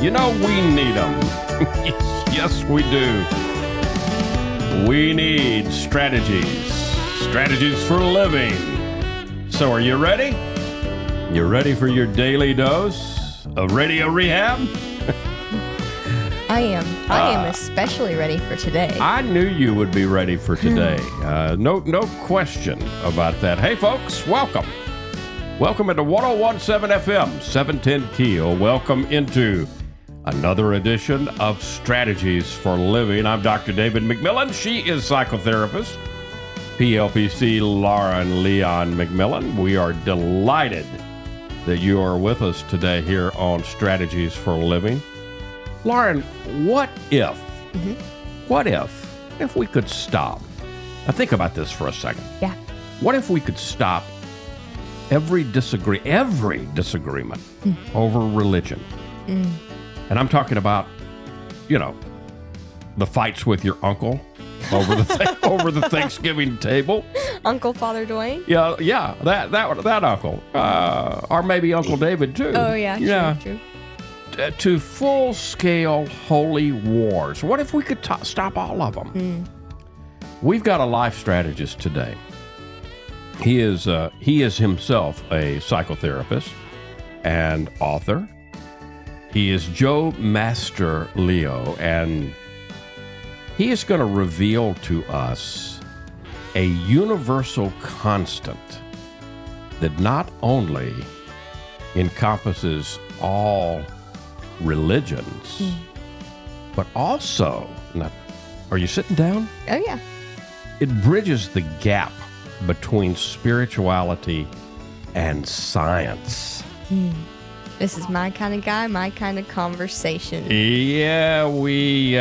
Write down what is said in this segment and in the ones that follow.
You know we need them. Yes, we do. We need strategies. Strategies for living. So are you ready? You ready for your daily dose of radio rehab? I am. I am especially ready for today. I knew you would be ready for today. No question about that. Hey, folks, welcome. Welcome into 101.7 FM, 710 Keel. Welcome into another edition of Strategies for Living. I'm Dr. David McMillan. She is psychotherapist, PLPC Lauren Leon McMillan. We are delighted that you are with us today here on Strategies for Living. Lauren, what if we could stop? Now think about this for a second. Yeah. What if we could stop every disagreement over religion? And I'm talking about, the fights with your uncle over the Thanksgiving table. Uncle Father Dwayne? Yeah, that uncle. Or maybe Uncle David too. Oh, yeah, true. To full-scale holy wars. What if we could stop all of them? We've got a life strategist today. He is himself a psychotherapist and author. He is Joe Masterleo, and he is going to reveal to us a universal constant that not only encompasses all religions, but also, are you sitting down? Oh, yeah. It bridges the gap between spirituality and science. This is my kind of guy, my kind of conversation. Yeah, we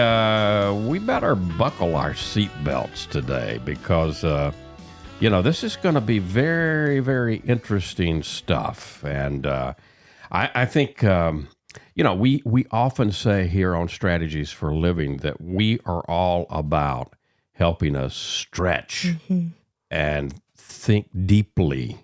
better buckle our seatbelts today because, this is going to be very, very interesting stuff. And I think, we often say here on Strategies for Living that we are all about helping us stretch and think deeply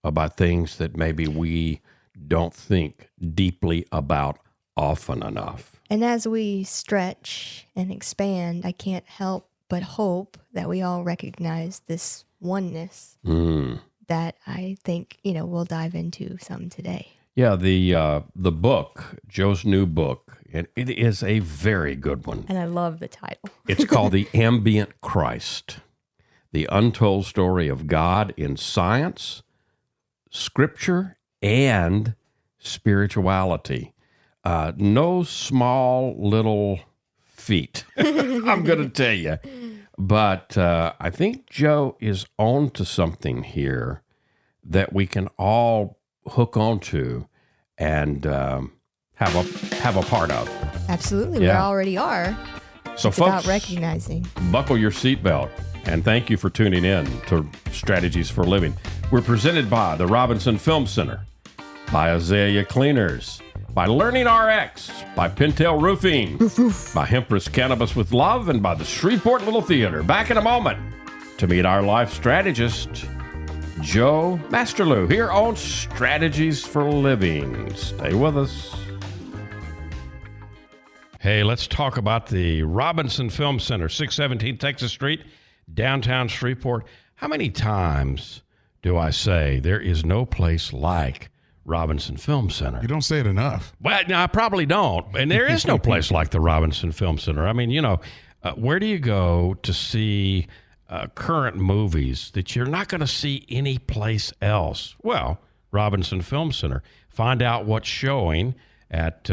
about things that maybe we don't think deeply about often enough. And as we stretch and expand, I can't help but hope that we all recognize this oneness that I think, we'll dive into some today. Yeah, the book, Joe's new book, it is a very good one. And I love the title. It's called The Ambient Christ, the Untold Story of God in Science, Scripture, and Spirituality. No small little feat, I'm going to tell you. But I think Joe is on to something here that we can all hook onto and have a part of. Absolutely, Yeah. we already are. So it's folks, about recognizing. Buckle your seatbelt, and thank you for tuning in to Strategies for Living. We're presented by the Robinson Film Center, by Azalea Cleaners, by Learning RX, by Pintail Roofing, by Hempress Cannabis with Love, and by the Shreveport Little Theater. Back in a moment to meet our life strategist, Joe Masterleo, here on Strategies for Living. Stay with us. Hey, let's talk about the Robinson Film Center, 617 Texas Street, downtown Shreveport. How many times do I say there is no place like Robinson Film Center? You don't say it enough. Well, no, I probably don't. And there is no place like the Robinson Film Center. I mean, where do you go to see current movies that you're not going to see anyplace else? Well, Robinson Film Center. Find out what's showing at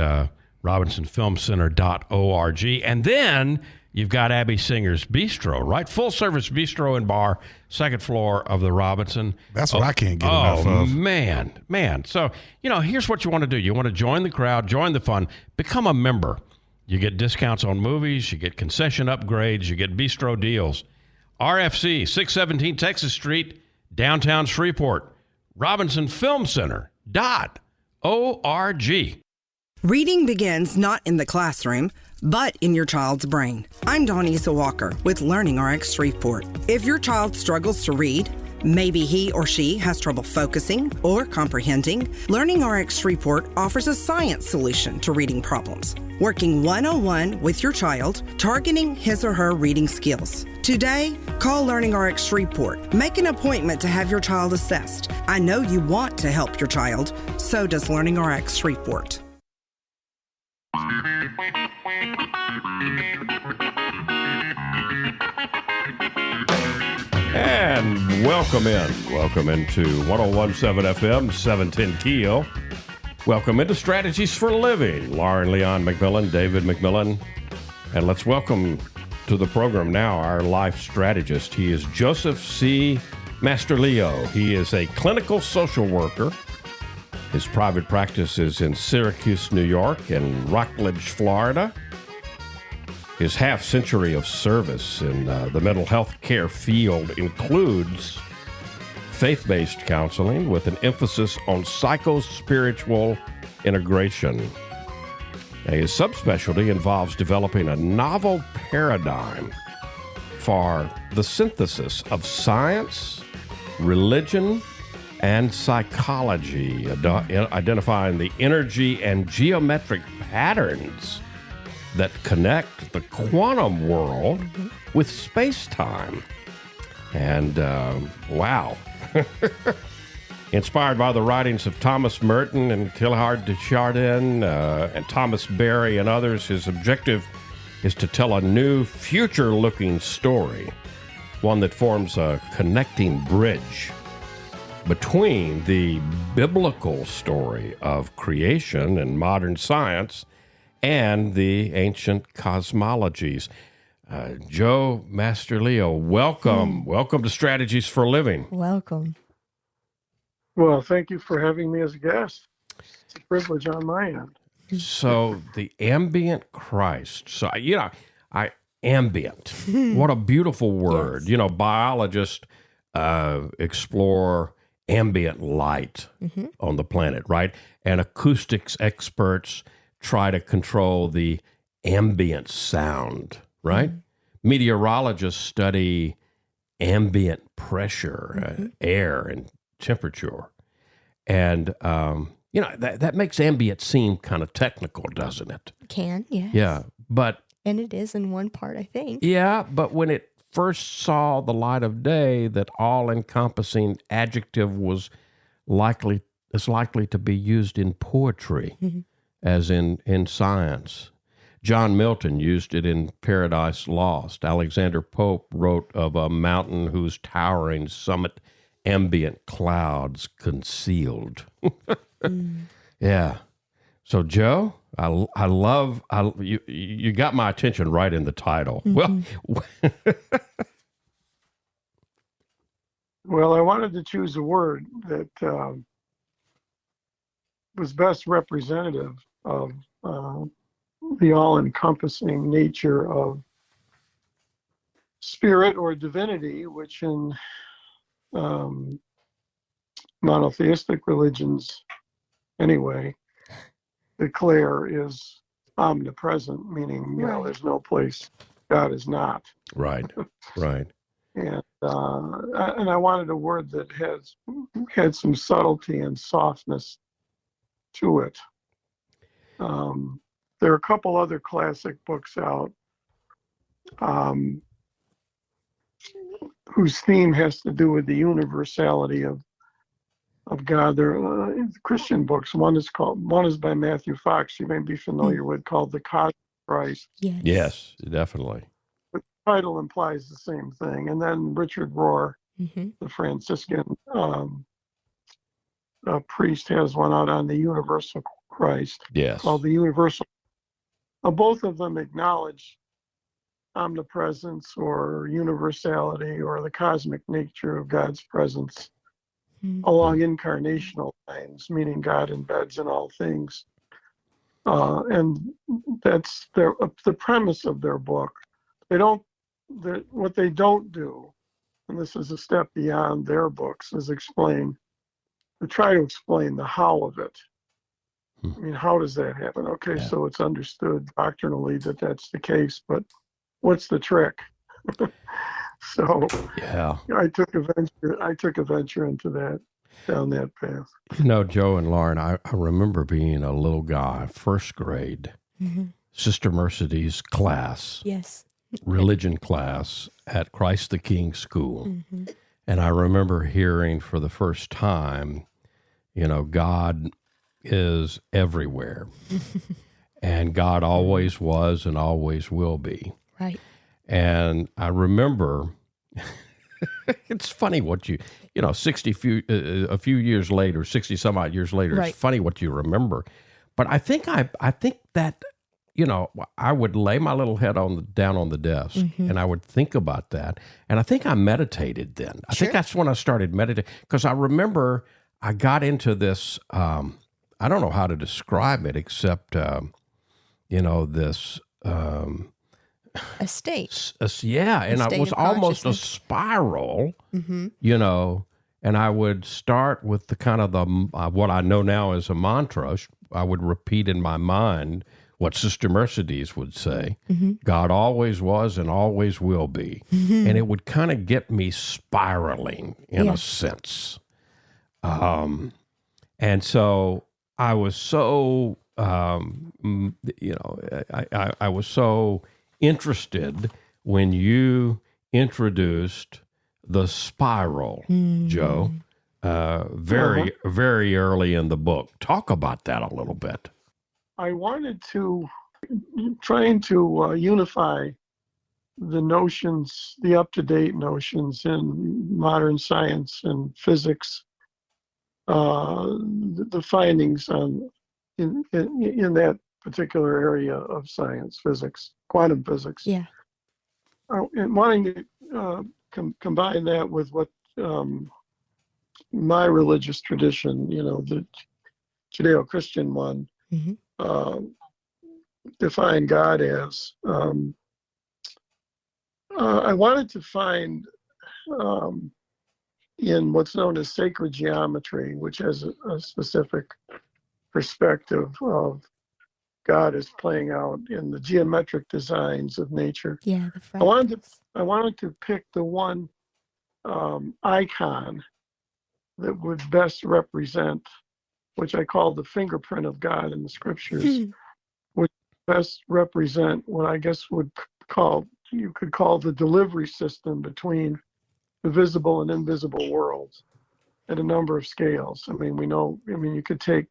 robinsonfilmcenter.org. And then you've got Abby Singer's Bistro, right? Full service bistro and bar, second floor of the Robinson. That's what I can't get enough of. Man. So, here's what you want to do. You want to join the crowd, join the fun, become a member. You get discounts on movies, you get concession upgrades, you get bistro deals. RFC, 617 Texas Street, downtown Shreveport. RobinsonFilmCenter.org. Reading begins not in the classroom, but in your child's brain. I'm Dawnisa Walker with Learning RX Shreveport. If your child struggles to read, Maybe he or she has trouble focusing or comprehending. Learning RX Shreveport offers a science solution to reading problems, working one-on-one with your child, targeting his or her reading skills. Today, call Learning RX Shreveport. Make an appointment to have your child assessed. I know you want to help your child. So does Learning RX Shreveport. And welcome into 101.7 FM, 710 Keel. Welcome into Strategies for Living. Lauren Leon McMillan, David McMillan. And let's welcome to the program now our life strategist. He is Joseph C. Masterleo. He is a clinical social worker. His private practice is in Syracuse, New York, and Rockledge, Florida. His half-century of service in the mental health care field includes faith-based counseling with an emphasis on psycho-spiritual integration. Now, his subspecialty involves developing a novel paradigm for the synthesis of science, religion, and psychology, identifying the energy and geometric patterns that connect the quantum world with space-time. And wow. Inspired by the writings of Thomas Merton and Teilhard de Chardin and Thomas Berry and others, his objective is to tell a new future-looking story, one that forms a connecting bridge between the biblical story of creation and modern science and the ancient cosmologies. Joe Masterleo, welcome. Welcome to Strategies for Living. Welcome. Well, thank you for having me as a guest. It's a privilege on my end. So the Ambient Christ. So, ambient. What a beautiful word. Yes. Biologists explore ambient light on the planet, right? And acoustics experts try to control the ambient sound, right? Meteorologists study ambient pressure, air and temperature. And, that makes ambient seem kind of technical, doesn't it? Can, yes. Yeah, but... And it is in one part, I think. Yeah, but when it first saw the light of day, that all-encompassing adjective was likely to be used in poetry, as in science. John Milton used it in Paradise Lost. Alexander Pope wrote of a mountain whose towering summit ambient clouds concealed. Yeah. So, Joe, I love you got my attention right in the title. Well, Well, I wanted to choose a word that was best representative of the all-encompassing nature of spirit or divinity, which in monotheistic religions, anyway, declare is omnipresent, meaning there's no place God is not. right. And I wanted a word that had some subtlety and softness to it. There are a couple other classic books out whose theme has to do with the universality of God. They're Christian books. One is by Matthew Fox, you may be familiar with, called The Cosmic Christ. Yes, definitely. The title implies the same thing. And then Richard Rohr, the Franciscan priest, has one out on the universal Christ, called The Universal. Both of them acknowledge omnipresence or universality or the cosmic nature of God's presence along incarnational lines, meaning God embeds in all things. And that's the premise of their book. What they don't do, and this is a step beyond their books, is try to explain the how of it. I mean, how does that happen? Okay, so it's understood doctrinally that that's the case, but what's the trick? So Yeah. I took a venture into that, down that path. You know, Joe and Lauren, I remember being a little guy, first grade, Sister Mercedes class, Yes. religion class at Christ the King School. And I remember hearing for the first time, you know, God is everywhere. And God always was and always will be. Right. And I remember, it's funny what you know, a few years later, 60 some odd years later, Right. it's funny what you remember. But I think that, you know, I would lay my little head down on the desk and I would think about that. And I think I meditated then. I think that's when I started meditating, because I remember I got into this, I don't know how to describe it except, you know, this, A state. yeah, and state it was of almost a consciousness. spiral, you know, and I would start with the kind of what I know now as a mantra. I would repeat in my mind what Sister Mercedes would say, God always was and always will be. And it would kind of get me spiraling in a sense. And so I was so, you know, I was so interested when you introduced the spiral, Joe, very, very early in the book. Talk about that a little bit. I wanted to, trying to unify the notions, the up-to-date notions in modern science and physics, the findings in that particular area of science, physics, quantum physics. Yeah. And wanting to combine that with what my religious tradition, you know, the Judeo-Christian one, define God as. I wanted to find in what's known as sacred geometry, which has a specific perspective of God as playing out in the geometric designs of nature. Yeah, the fractals. I wanted to pick the one icon that would best represent, which I call the fingerprint of God in the scriptures, would best represent what I guess you could call the delivery system between the visible and invisible worlds at a number of scales. I mean, you could take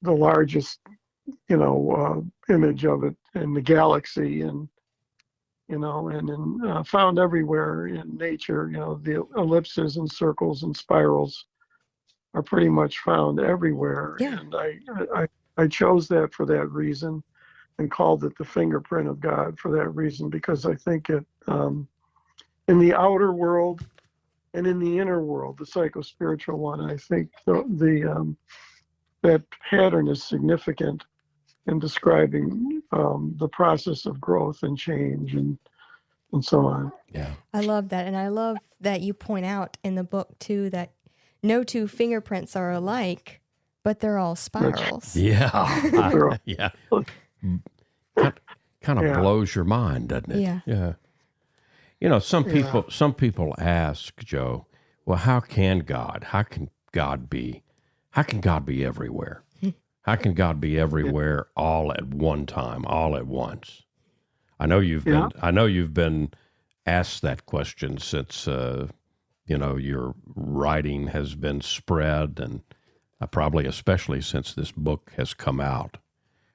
the largest, you know, image of it in the galaxy, and, you know, and found everywhere in nature, you know, the ellipses and circles and spirals are pretty much found everywhere. Yeah. And I chose that for that reason and called it the fingerprint of God for that reason, because I think it, in the outer world and in the inner world, the psycho-spiritual one, I think that pattern is significant in describing the process of growth and change and so on. Yeah. I love that. And I love that you point out in the book, too, that no two fingerprints are alike, but they're all spirals. Yeah. Yeah. Kind of blows your mind, doesn't it? Yeah. Yeah. You know, some people ask, Joe, well, how can God be everywhere? How can God be everywhere all at one time, all at once? I know you've been asked that question since you know, your writing has been spread, and probably especially since this book has come out.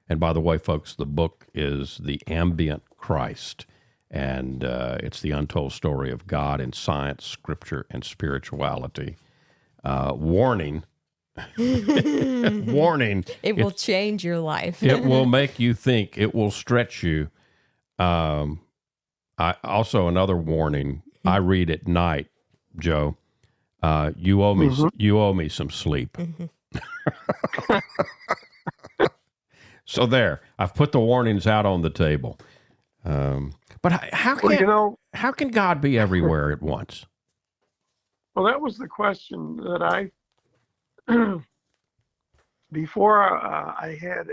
And by the way, folks, the book is The Ambient Christ, and it's the untold story of God in science, scripture, and spirituality. Warning. Warning. It will change your life. It will make you think. It will stretch you. Also, another warning. I read at night, Joe. You owe me some sleep. So there, I've put the warnings out on the table. But how can God be everywhere at once? Well, that was the question that I before I had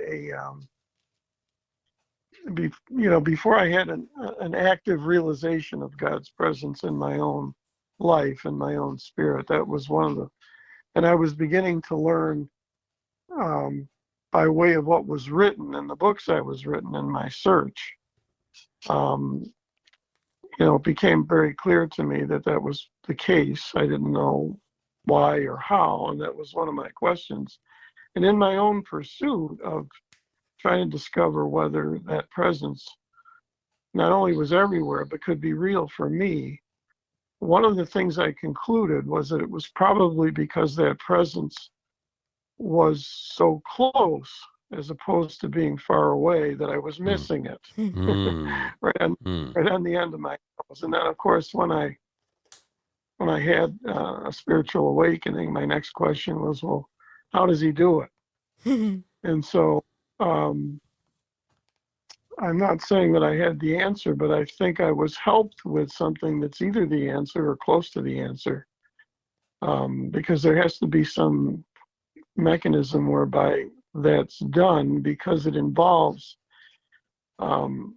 before I had an active realization of God's presence in my own life and my own spirit, that was and I was beginning to learn by way of what was written in the books I was written in my search. It became very clear to me that was the case. I didn't know why or how, and that was one of my questions. And in my own pursuit of trying to discover whether that presence not only was everywhere, but could be real for me, one of the things I concluded was that it was probably because that presence was so close as opposed to being far away that I was missing it right on the end of my nose. And then, of course, when I had a spiritual awakening, my next question was, well, how does he do it? And so I'm not saying that I had the answer, but I think I was helped with something that's either the answer or close to the answer, because there has to be some mechanism whereby that's done, because it involves the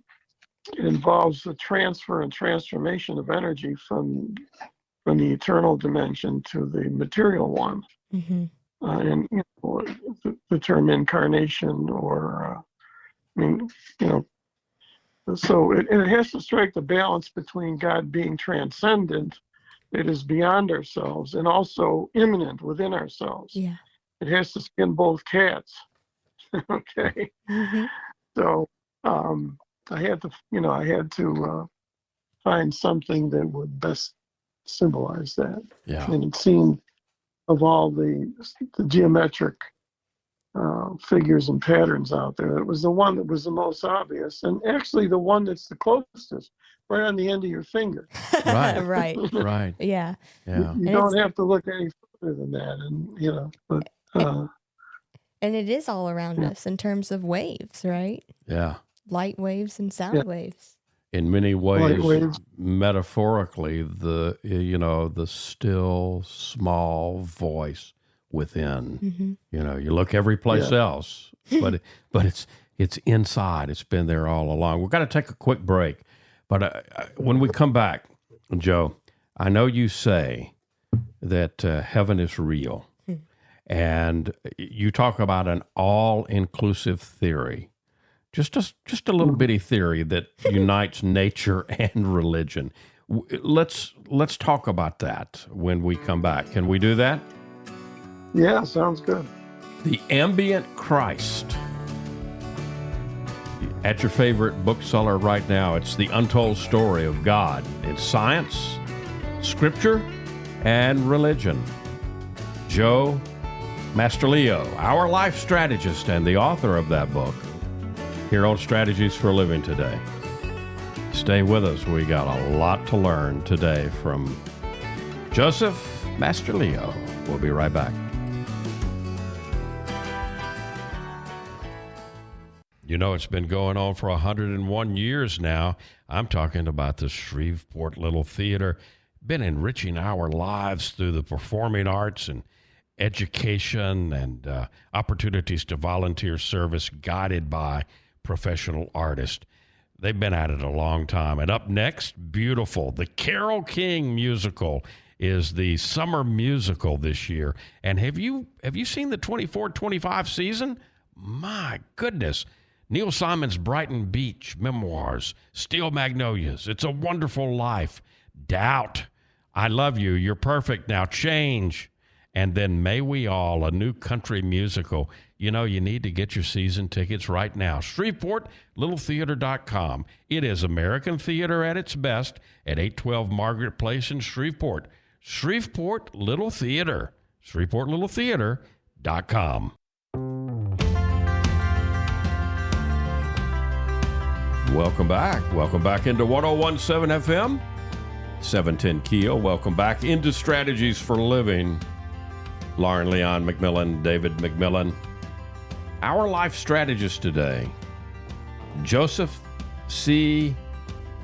transfer and transformation of energy from the eternal dimension to the material one. And the term incarnation, or so it has to strike the balance between God being transcendent, it is beyond ourselves, and also immanent within ourselves. Yeah. It has to skin both cats. Okay. So I had to find something that would best symbolize that. Yeah. And it seemed, of all the geometric figures and patterns out there, it was the one that was the most obvious, and actually the one that's the closest, right on the end of your finger. Right. Right. Yeah. You don't have to look any further than that, and but. And it is all around us in terms of waves, right? Yeah. Light waves and sound waves. In many ways, metaphorically, the still small voice within. You look every place else, but it's inside. It's been there all along. We've got to take a quick break, but when we come back, Joe, I know you say that heaven is real. And you talk about an all-inclusive theory, just a little bitty theory that unites nature and religion. Let's talk about that when we come back. Can we do that? Yeah, sounds good. The Ambient Christ. At your favorite bookseller right now, it's The Untold Story of God. It's science, scripture, and religion. Joe Masterleo, our life strategist and the author of that book, here on Strategies for Living today. Stay with us. We got a lot to learn today from Joseph Masterleo. We'll be right back. It's been going on for 101 years now. I'm talking about the Shreveport Little Theater. Been enriching our lives through the performing arts and education and opportunities to volunteer service guided by professional artists. They've been at it a long time. And up next, beautiful, the Carole King musical is the summer musical this year. And have you seen the 24-25 season? My goodness. Neil Simon's Brighton Beach memoirs, Steel Magnolias, It's a Wonderful Life, Doubt, I Love You, You're Perfect Now, Change, and then May We All, a new country musical. You need to get your season tickets right now. ShreveportLittleTheater.com. It is American theater at its best at 812 Margaret Place in Shreveport. Shreveport Little Theater. ShreveportLittleTheater.com. Welcome back. Welcome back into 101.7 FM, 710 Keel. Welcome back into Strategies for Living. Lauren Leon McMillan, David McMillan. Our life strategist today, Joseph C.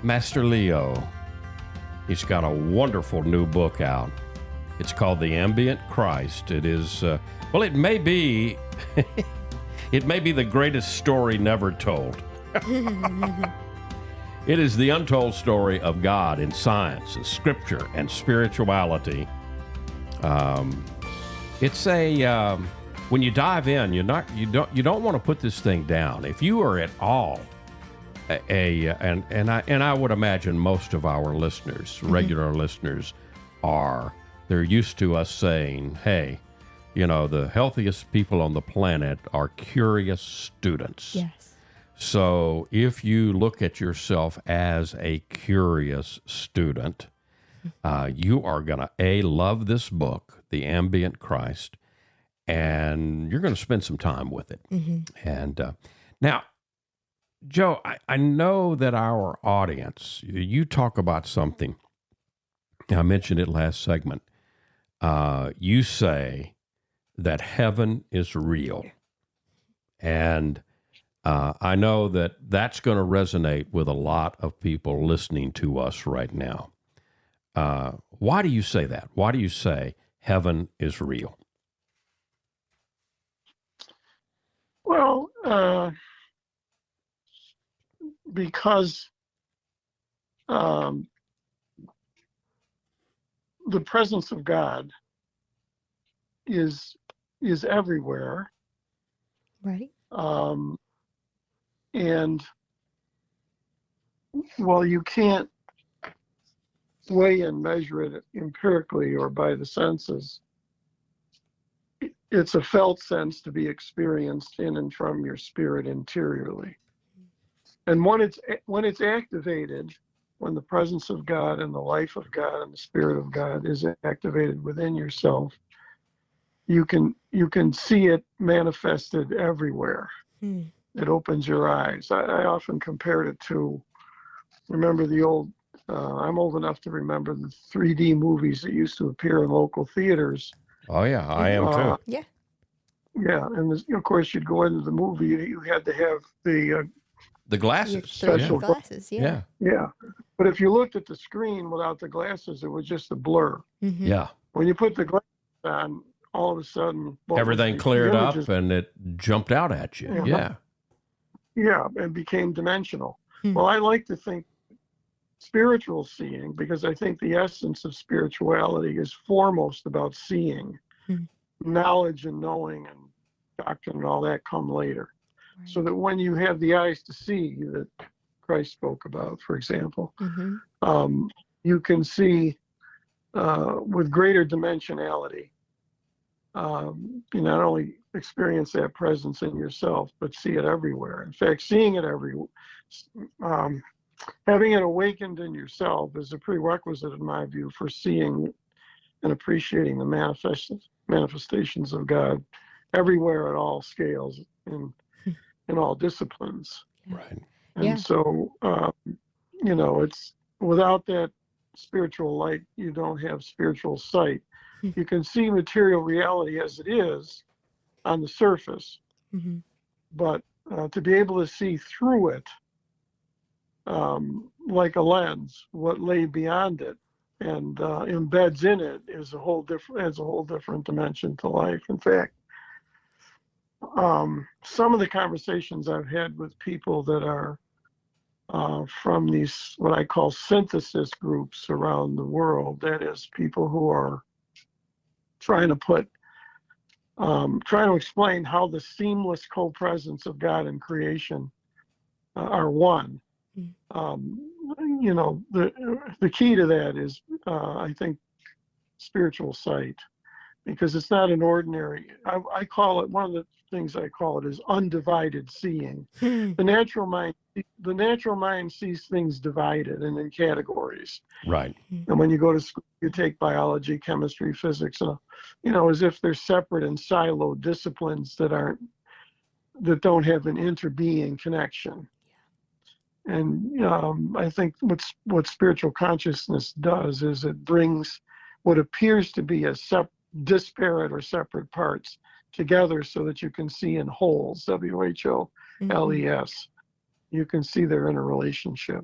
Masterleo. He's got a wonderful new book out. It's called The Ambient Christ. It is, it may be the greatest story never told. It is the untold story of God in science and scripture and spirituality. It's a when you dive in, you don't want to put this thing down. If you are at all and I would imagine most of our listeners, regular listeners, they're used to us saying, "Hey, the healthiest people on the planet are curious students." Yes. So if you look at yourself as a curious student, you are going to, love this book, The Ambient Christ, and you're going to spend some time with it. And now, Joe, I know that our audience, you talk about something, I mentioned it last segment. You say that heaven is real. And I know that that's going to resonate with a lot of people listening to us right now. Why do you say that? Why do you say heaven is real? Well, because the presence of God is everywhere. Right. And while you can't weigh and measure it empirically or by the senses, it's a felt sense to be experienced in and from your spirit interiorly. And when it's activated, when the presence of God and the life of God and the spirit of God is activated within yourself, you can see it manifested everywhere. It opens your eyes. I often compared it to, remember the old, I'm old enough to remember the 3D movies that used to appear in local theaters. Oh, yeah, I am too. Yeah. Yeah, and of course you'd go into the movie, you had to have the glasses. special glasses, yeah. Yeah. But if you looked at the screen without the glasses, it was just a blur. Yeah. When you put the glasses on, all of a sudden, everything cleared up and it jumped out at you. Yeah. Yeah, and became dimensional. Well, I like to think spiritual seeing, because I think the essence of spirituality is foremost about seeing. Knowledge and knowing and doctrine and all that come later. Right. So that when you have the eyes to see that Christ spoke about, for example, you can see with greater dimensionality. You not only experience that presence in yourself, but see it everywhere. In fact, seeing it everywhere, having it awakened in yourself is a prerequisite, in my view, for seeing and appreciating the manifestations of God everywhere at all scales in all disciplines. Right. And so, it's without that spiritual light, you don't have spiritual sight. You can see material reality as it is on the surface, but to be able to see through it, like a lens, what lay beyond it and embeds in it adds a whole different dimension to life. In fact, some of the conversations I've had with people that are from these, what I call synthesis groups around the world, that is, people who are trying to explain how the seamless co-presence of God and creation are one. The key to that is, I think, spiritual sight, because it's not an ordinary. I call it, one of the things I call it is undivided seeing. The natural mind sees things divided and in categories. Right. And when you go to school, you take biology, chemistry, physics, as if they're separate and siloed disciplines that don't have an interbeing connection. And I think what spiritual consciousness does is it brings what appears to be disparate or separate parts together so that you can see in wholes, WHOLES. You can see they're in a relationship.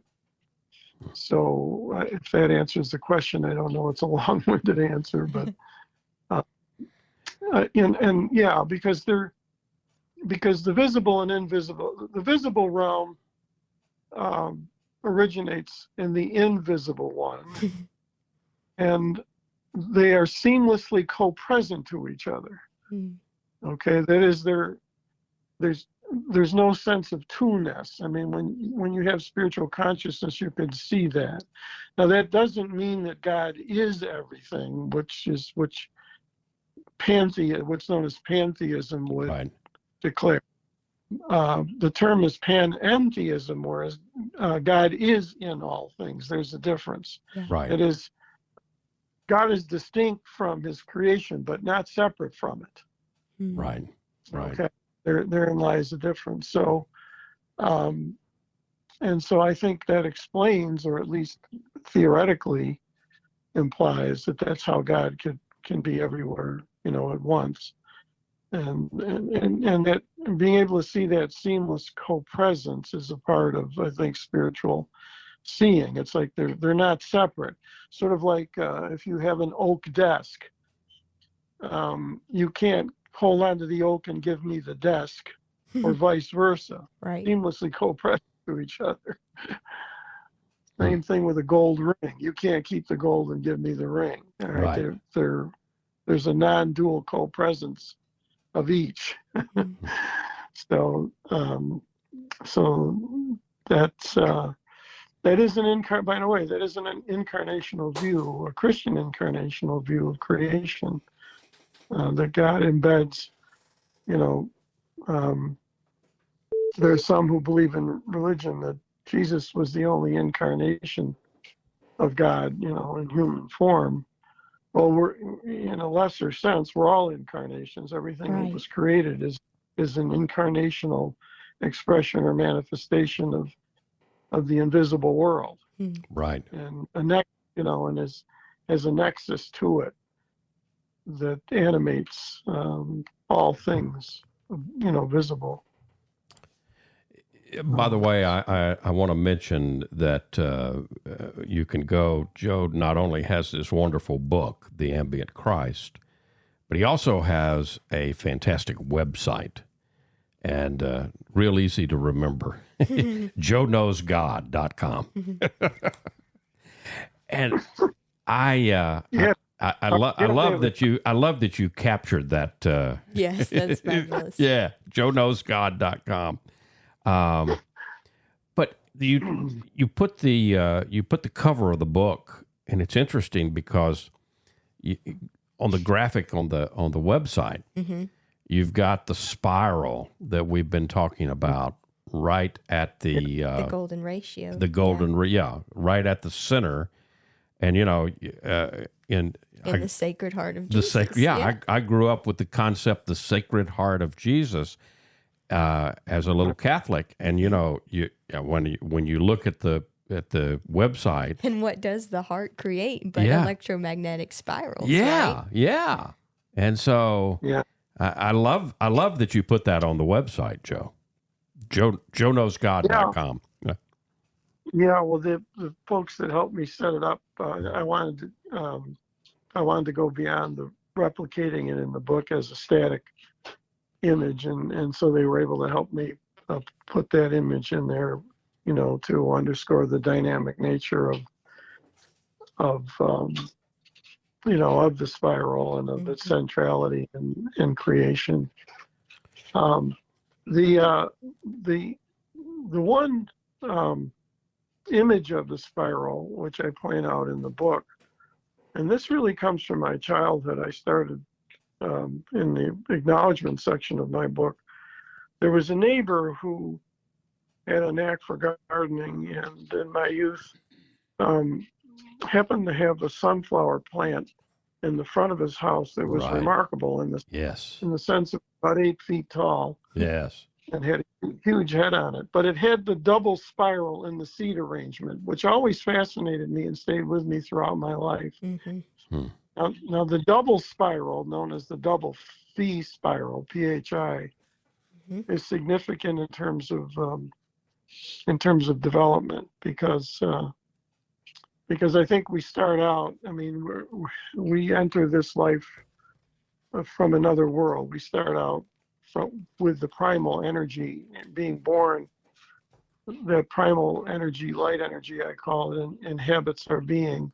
So if that answers the question, I don't know, it's a long-winded answer, but because the visible and invisible, the visible realm originates in the invisible one, and they are seamlessly co-present to each other. Okay, that is, there's no sense of two-ness. I mean, when you have spiritual consciousness, you can see that. Now, that doesn't mean that God is everything, which what's known as pantheism would declare. The term is panentheism, whereas God is in all things. There's a difference. Yeah. Right. It is, God is distinct from his creation, but not separate from it. Right. Right. Okay. Therein lies the difference. So, and so I think that explains, or at least theoretically implies, that that's how God can be everywhere, at once. And that being able to see that seamless co-presence is a part of, I think, spiritual seeing. It's like they're not separate. Sort of like if you have an oak desk, you can't hold on to the oak and give me the desk, or vice versa. Right. Seamlessly co-present to each other. Same thing with a gold ring. You can't keep the gold and give me the ring. All right. There's a non-dual co-presence of each. So that's that is by the way, that isn't an incarnational view, a Christian incarnational view of creation, that God embeds. There's some who believe in religion that Jesus was the only incarnation of God, in human form. Well, we're, in a lesser sense, we're all incarnations. Everything that was created is an incarnational expression or manifestation of the invisible world. Right. And and has a nexus to it that animates all things, visible. By the way, I want to mention that you can go, Joe not only has this wonderful book, The Ambient Christ, but he also has a fantastic website, and real easy to remember, joeknowsgod.com. And I love that you captured that. Yes, that's fabulous. Yeah, joeknowsgod.com. But you put the cover of the book, and it's interesting because on the graphic on the website, you've got the spiral that we've been talking about right at the golden ratio. The golden right at the center, and in the Sacred Heart of Jesus. I grew up with the concept, the Sacred Heart of Jesus. As a little Catholic, and when you look at the website, and what does the heart create but electromagnetic spirals? Yeah, right? yeah. And so I love that you put that on the website, Joe. joeknowsgod.com. Yeah, well, the folks that helped me set it up, I wanted to go beyond the replicating it in the book as a static image, and so they were able to help me put that image in there, to underscore the dynamic nature of the spiral and of its centrality in creation. The one image of the spiral, which I point out in the book, and this really comes from my childhood. I started in the acknowledgement section of my book. There was a neighbor who had a knack for gardening, and in my youth happened to have a sunflower plant in the front of his house that was remarkable in the sense of about 8 feet tall. Yes. And had a huge head on it. But it had the double spiral in the seed arrangement, which always fascinated me and stayed with me throughout my life. Now, the double spiral, known as the double phi spiral, PHI, is significant in terms of development, because I think we start out. I mean, we enter this life from another world. We start out with the primal energy, being born that primal energy, light energy, I call it, inhabits our being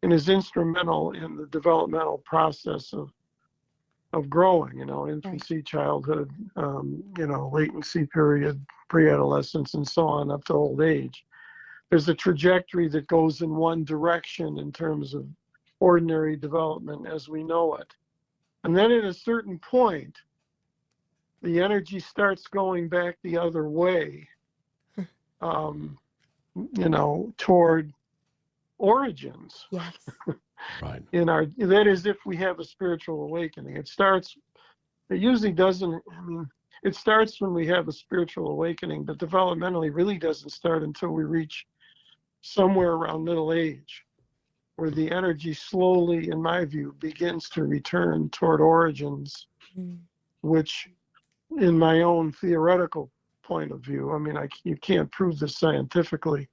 and is instrumental in the developmental process of growing, infancy, childhood, latency period, pre-adolescence, and so on up to old age. There's a trajectory that goes in one direction in terms of ordinary development as we know it. And then at a certain point, the energy starts going back the other way, toward origins. Yes. Right. That is, if we have a spiritual awakening. It starts when we have a spiritual awakening, but developmentally really doesn't start until we reach somewhere around middle age, where the energy slowly, in my view, begins to return toward origins, which, in my own theoretical point of view, you can't prove this scientifically,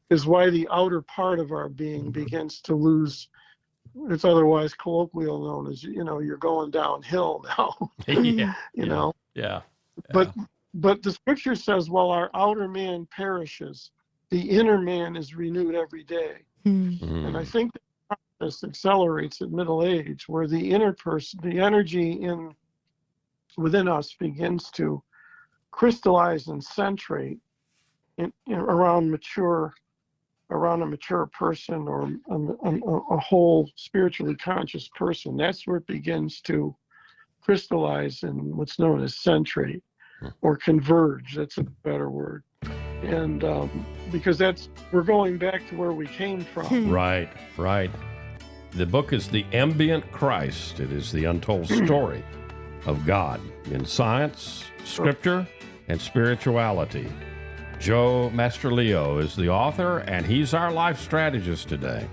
is why the outer part of our being begins to lose. It's otherwise colloquially known as, you're going downhill now. Yeah. But the scripture says, while our outer man perishes, the inner man is renewed every day. And I think the process accelerates at middle age, where the inner person, the energy within us begins to crystallize and centrate around a mature person, or a whole spiritually conscious person. That's where it begins to crystallize in what's known as centrate, or converge. That's a better word. And because we're going back to where we came from. Right. The book is The Ambient Christ. It is the untold story of God in science, scripture, and spirituality. Joe Masterleo is the author, and he's our life strategist today.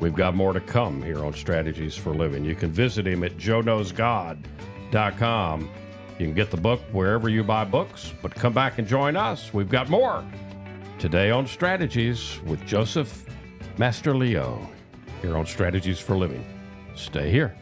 We've got more to come here on Strategies for Living. You can visit him at joeknowsgod.com. You can get the book wherever you buy books, but come back and join us. We've got more today on Strategies with Joseph Masterleo here on Strategies for Living. Stay here.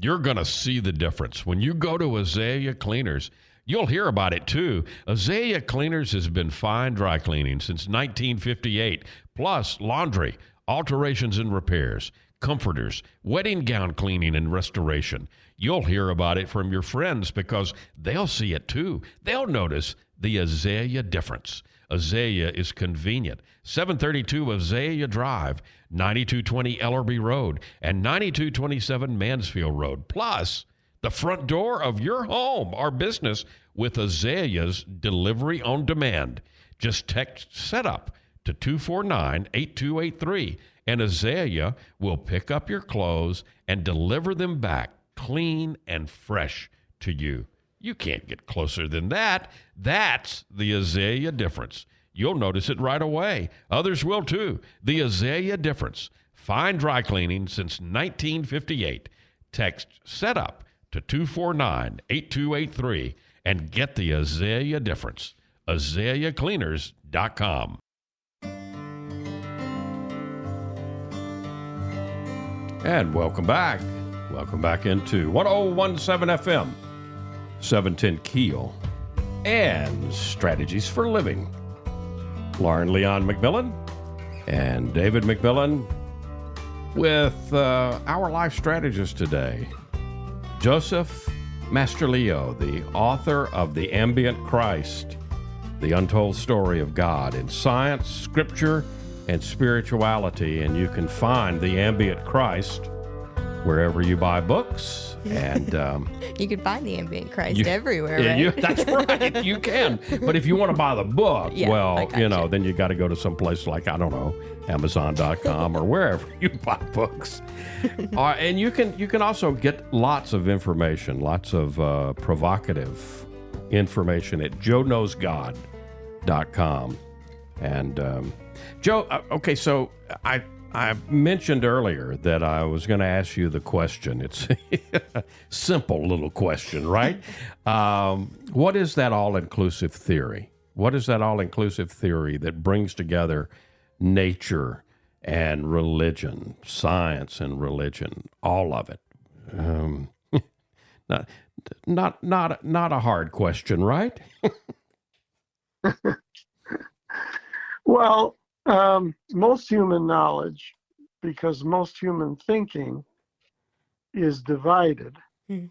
You're going to see the difference. When you go to Azalea Cleaners, you'll hear about it too. Azalea Cleaners has been fine dry cleaning since 1958, plus laundry, alterations and repairs, comforters, wedding gown cleaning and restoration. You'll hear about it from your friends because they'll see it too. They'll notice the Azalea difference. Azalea is convenient. 732 Azalea Drive, 9220 Ellerby Road, and 9227 Mansfield Road. Plus, the front door of your home or business with Azalea's delivery on demand. Just text SETUP to 249-8283, and Azalea will pick up your clothes and deliver them back clean and fresh to you. You can't get closer than that. That's the Azalea difference. You'll notice it right away. Others will too. The Azalea difference. Fine dry cleaning since 1958. Text SETUP to 249-8283 and get the Azalea difference. AzaleaCleaners.com. And welcome back. Welcome back into 1017 FM, 710 Keel, and Strategies for Living. Lauren Leon McMillan and David McMillan with our life strategist today, Joseph Masterleo, the author of The Ambient Christ, the Untold Story of God in Science, Scripture, and Spirituality. And you can find The Ambient Christ wherever you buy books. And you can find The Ambient Christ everywhere, right? That's right. You can. But if you want to buy the book, then you got to go to some place like, I don't know, Amazon.com or wherever you buy books. And you can also get lots of information, lots of provocative information at joeknowsgod.com. And Joe, okay, so I mentioned earlier that I was going to ask you the question. It's a simple little question, right? What is that all-inclusive theory? What is that all-inclusive theory that brings together nature and religion, science and religion, all of it? Not a hard question, right? Well, most human knowledge, because most human thinking is divided.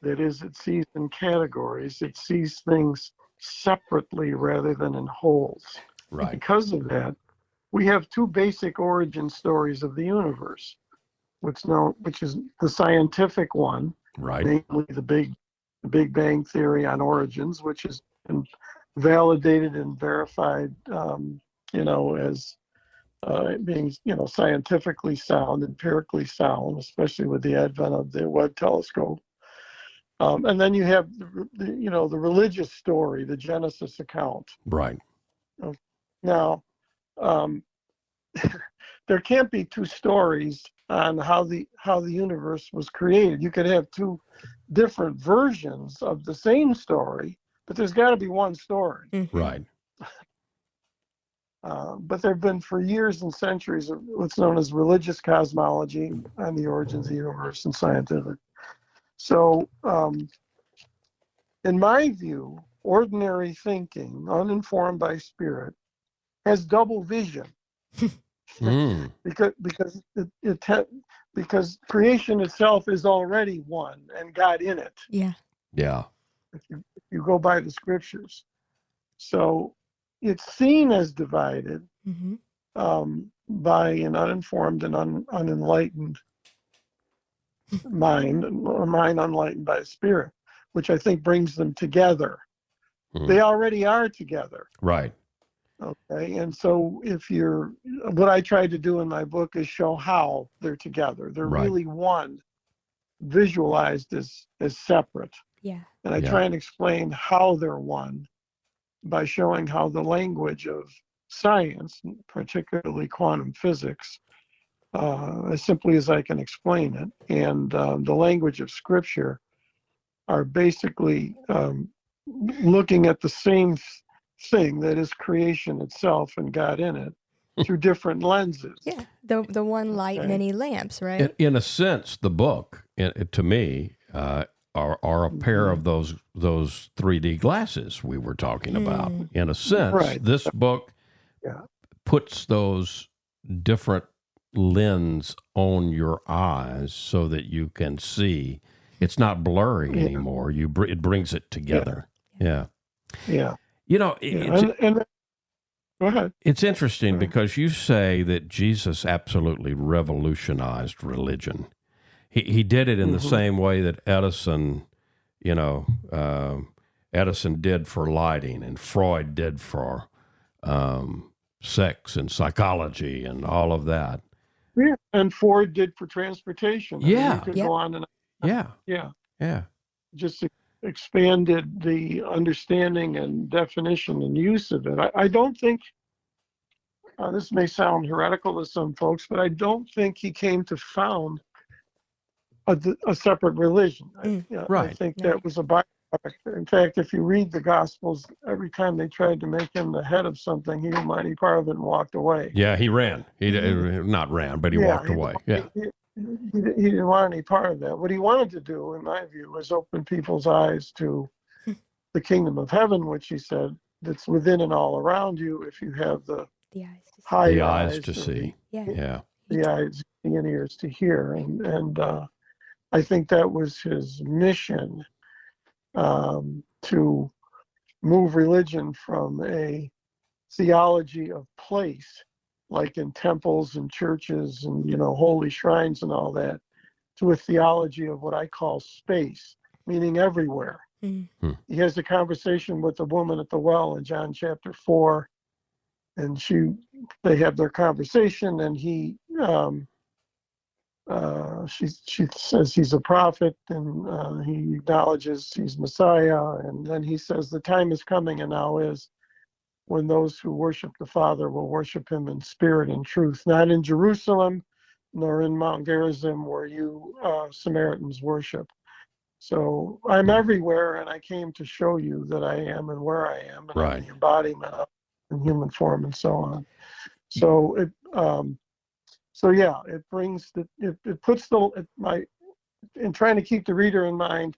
That is, it sees in categories. It sees things separately rather than in wholes. Right. Because of that, we have two basic origin stories of the universe, which is the scientific one, right, namely the Big Bang Theory on origins, which has been validated and verified, as being, scientifically sound, empirically sound, especially with the advent of the Webb telescope. And then you have, the religious story, the Genesis account. Right. Now, there can't be two stories on how the universe was created. You could have two different versions of the same story, but there's got to be one story. Mm-hmm. Right. But there have been for years and centuries of what's known as religious cosmology on the origins of the universe and scientific. So, in my view, ordinary thinking, uninformed by spirit, has double vision. because creation itself is already one and God in it. Yeah. If you go by the scriptures, so it's seen as divided by an uninformed and unenlightened mind, or mind unenlightened by the spirit, which I think brings them together. They already are together. Right. Okay, and so what I tried to do in my book is show how they're together. They're really one, visualized as separate. Yeah. And I try and explain how they're one by showing how the language of science, particularly quantum physics, as simply as I can explain it, and the language of Scripture are basically looking at the same thing, that is creation itself and God in it, through different lenses. Yeah, the one light, many lamps, right? In a sense, the book, to me, are a pair of those 3D glasses we were talking about. In a sense, this book puts those different lens on your eyes so that you can see. It's not blurry anymore. It brings it together. Yeah. Go ahead. It's interesting because you say that Jesus absolutely revolutionized religion. He did it in the same way that Edison did for lighting, and Freud did for sex and psychology and all of that. Yeah, and Ford did for transportation. Yeah. You could go on and on. Yeah. Just expanded the understanding and definition and use of it. I don't think, this may sound heretical to some folks, but I don't think he came to found a separate religion. I think that was a byproduct. In fact, if you read the Gospels, every time they tried to make him the head of something, he didn't want any part of it and walked away. Yeah, he ran. He not ran, but he walked away. He didn't want any part of that. What he wanted to do, in my view, was open people's eyes to the kingdom of heaven, which he said that's within and all around you if you have the eyes to see. The eyes and ears to hear. And I think that was his mission, to move religion from a theology of place, like in temples and churches and, holy shrines and all that, to a theology of what I call space, meaning everywhere. He has a conversation with the woman at the well in John chapter 4, and they have their conversation, and she says he's a prophet, and he acknowledges he's Messiah, and then he says the time is coming, and now is, when those who worship the Father will worship him in spirit and truth, not in Jerusalem, nor in Mount Gerizim where you Samaritans worship. So I'm everywhere, and I came to show you that I am and where I am, and I'm the embodiment of in human form and so on. So it brings in trying to keep the reader in mind,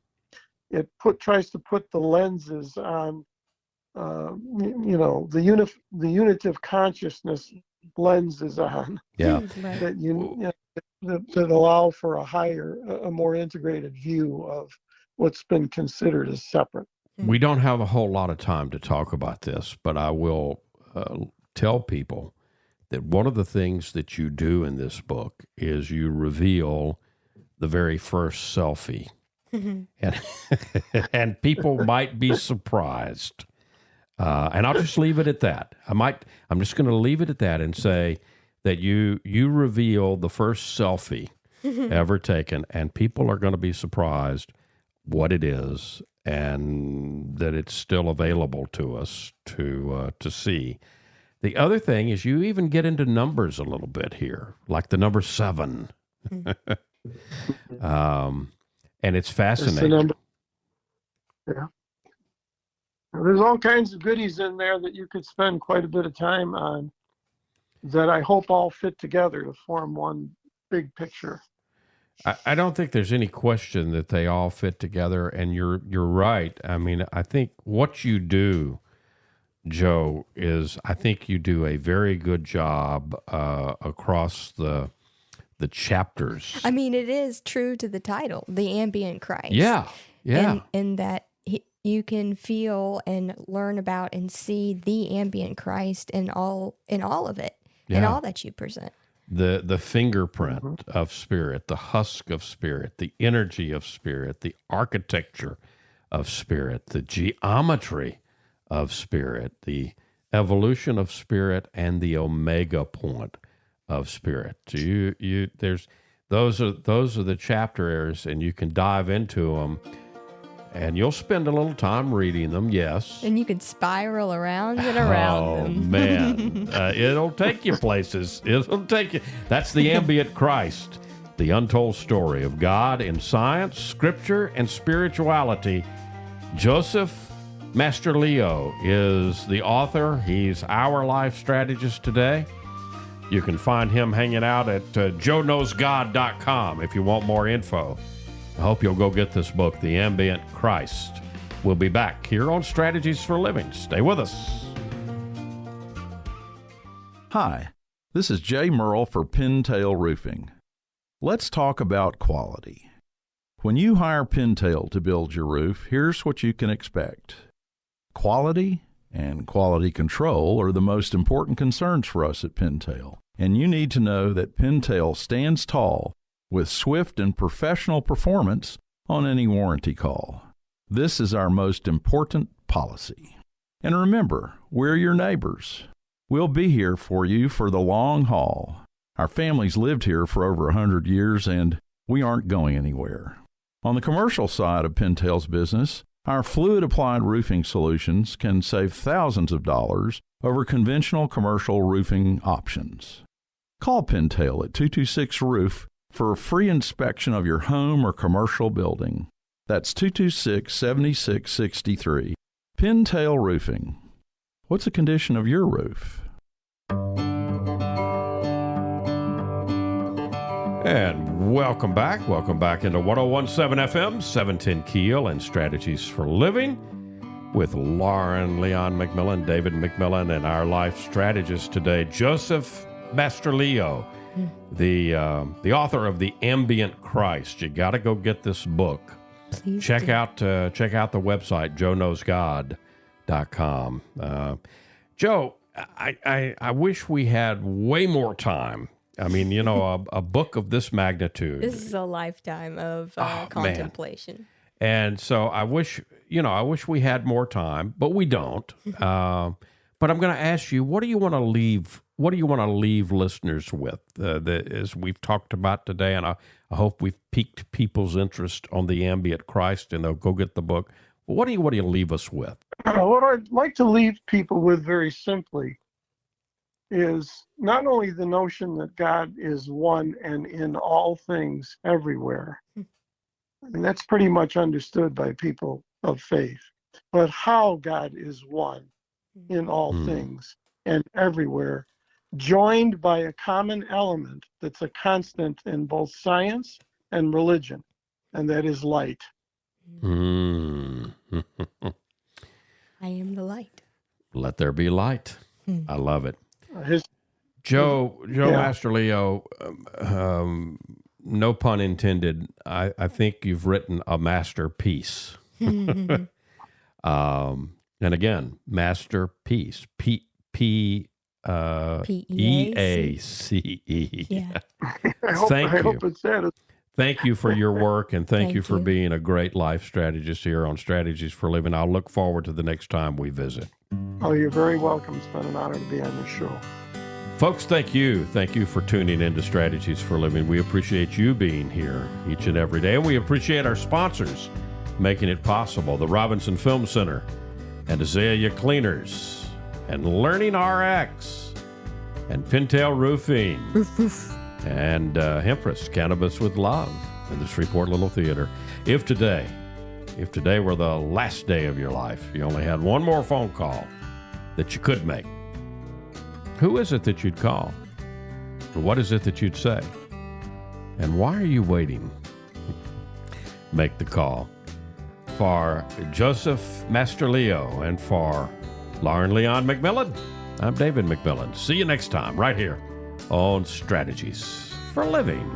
it tries to put the lenses on, the unitive consciousness lenses on. Yeah. Right. That allow for a more integrated view of what's been considered as separate. We don't have a whole lot of time to talk about this, but I will tell people that one of the things that you do in this book is you reveal the very first selfie. And people might be surprised. And I'll just leave it at that. I'm just going to leave it at that and say that you reveal the first selfie ever taken, and people are going to be surprised what it is and that it's still available to us to see. The other thing is you even get into numbers a little bit here, like the number 7. And it's fascinating. Yeah. There's all kinds of goodies in there that you could spend quite a bit of time on that I hope all fit together to form one big picture. I don't think there's any question that they all fit together, and you're right. I mean, I think what you do, Joe, is I think you do a very good job across the chapters. I mean, it is true to the title, The Ambient Christ. Yeah. In that you can feel and learn about and see the ambient Christ in all of it, in all that you present. The fingerprint of spirit, the husk of spirit, the energy of spirit, the architecture of spirit, the geometry of spirit, the evolution of spirit, and the omega point of spirit. So those are the chapter areas, and you can dive into them. And you'll spend a little time reading them, yes. And you could spiral around and around them. Oh, man. It'll take you places. It'll take you. That's the Ambient Christ, the untold story of God in science, scripture, and spirituality. Joseph Masterleo is the author. He's our life strategist today. You can find him hanging out at joeknowsgod.com if you want more info. I hope you'll go get this book, The Ambient Christ. We'll be back here on Strategies for Living. Stay with us. Hi, this is Jay Merle for Pintail Roofing. Let's talk about quality. When you hire Pintail to build your roof, here's what you can expect. Quality and quality control are the most important concerns for us at Pintail, and you need to know that Pintail stands tall with swift and professional performance on any warranty call. This is our most important policy. And remember, we're your neighbors. We'll be here for you for the long haul. Our family's lived here for over 100 years, and we aren't going anywhere. On the commercial side of Pintail's business, our fluid-applied roofing solutions can save thousands of dollars over conventional commercial roofing options. Call Pintail at 226-ROOF for a free inspection of your home or commercial building. That's 226-7663. Pintail Roofing. What's the condition of your roof? And welcome back. Welcome back into 101.7 FM, 710 Keel, and Strategies for Living with Lauren Leon McMillan, David McMillan, and our life strategist today, Joseph Masterleo, the author of The Ambient Christ. You got to go get this book. Please check out the website, joeknowsgod.com. Joe, I wish we had way more time. I mean, a book of this magnitude. This is a lifetime of contemplation. Man. And so I wish we had more time, but we don't. But I'm going to ask you, what do you want to leave listeners with? As we've talked about today, and I hope we've piqued people's interest on the Ambient Christ, and they'll go get the book. But what do you leave us with? What I'd like to leave people with very simply is not only the notion that God is one and in all things everywhere, and that's pretty much understood by people of faith, but how God is one in all things and everywhere, joined by a common element that's a constant in both science and religion, and that is light. Mm. I am the light. Let there be light. I love it. Joe yeah. Masterleo, no pun intended. I think you've written a masterpiece. And again, masterpiece. P-E-A-C-E. Yeah. I hope it's that. Thank you for your work, and thank you for being a great life strategist here on Strategies for Living. I'll look forward to the next time we visit. Oh, you're very welcome. It's been an honor to be on this show. Folks, thank you. Thank you for tuning into Strategies for Living. We appreciate you being here each and every day, and we appreciate our sponsors making it possible. The Robinson Film Center and Azalea Cleaners and Learning RX and Pintail Roofing. And Hempress, Cannabis with Love, in the Shreveport Little Theater. If today were the last day of your life, you only had one more phone call that you could make, who is it that you'd call? What is it that you'd say? And why are you waiting? Make the call. For Joseph Masterleo and for Lauren Leon McMillan, I'm David McMillan. See you next time right here on Strategies for Living.